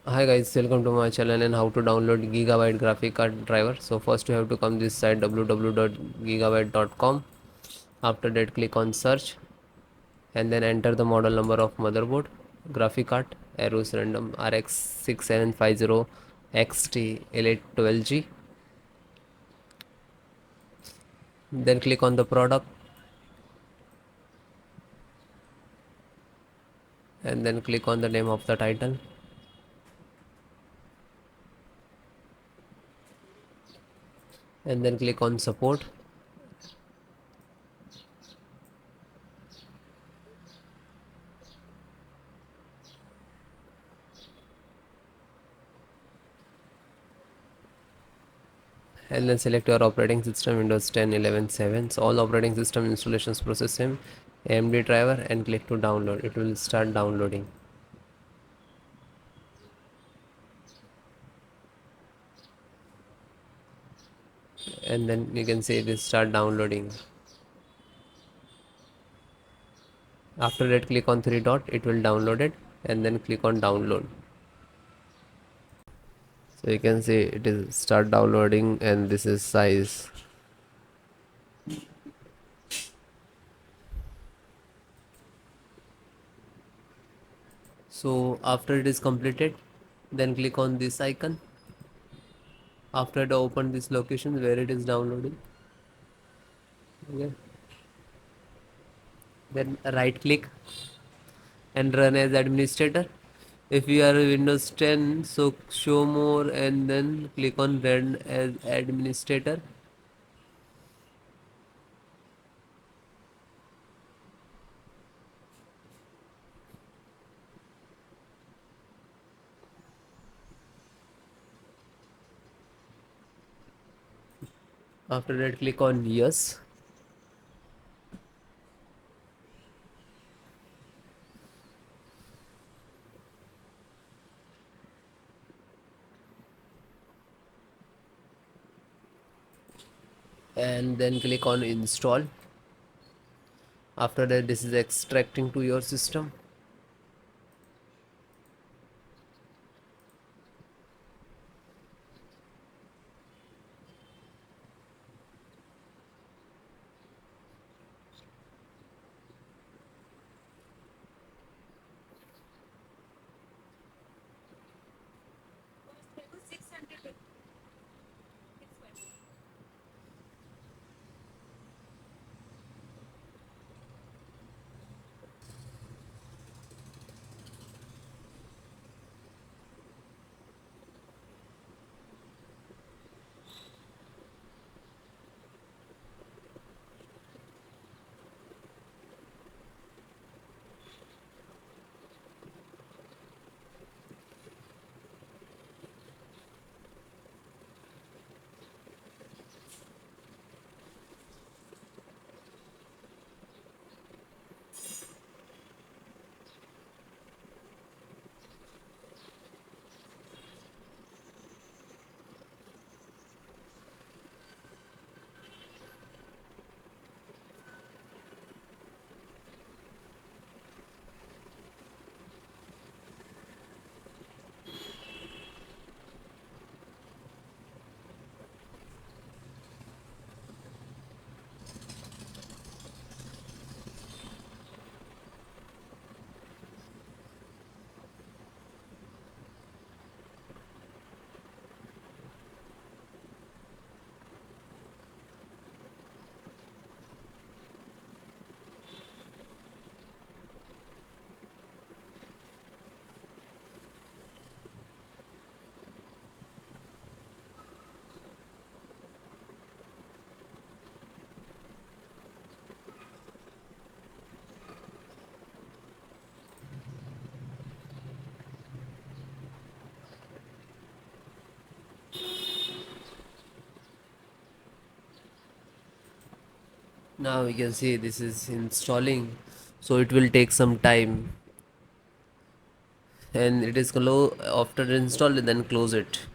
Hi guys, welcome to my channel and how to download Gigabyte graphic card driver. So first you have to come this site www.gigabyte.com. After that click on search and then enter the model number of motherboard, graphic card, AORUS random RX 6750 XT L812G. Then click on the product and then click on the name of the title and then click on support. And then select your operating system Windows 10 11 7. So all operating system installations process same AMD driver and click to download. It will start downloading and then you can see it is start downloading. After that click on three dot, it will download it and then click on download. So you can see it is start downloading and this is size. So after it is completed, then click on this icon. After that open this location where it is downloading. Okay. Then right click and run as administrator. If you are Windows 10, so show more and then click on run as administrator. After that click on yes. And then click on install. After that this is extracting to your system. Now you can see this is installing, so it will take some time and it is close. After install then close it.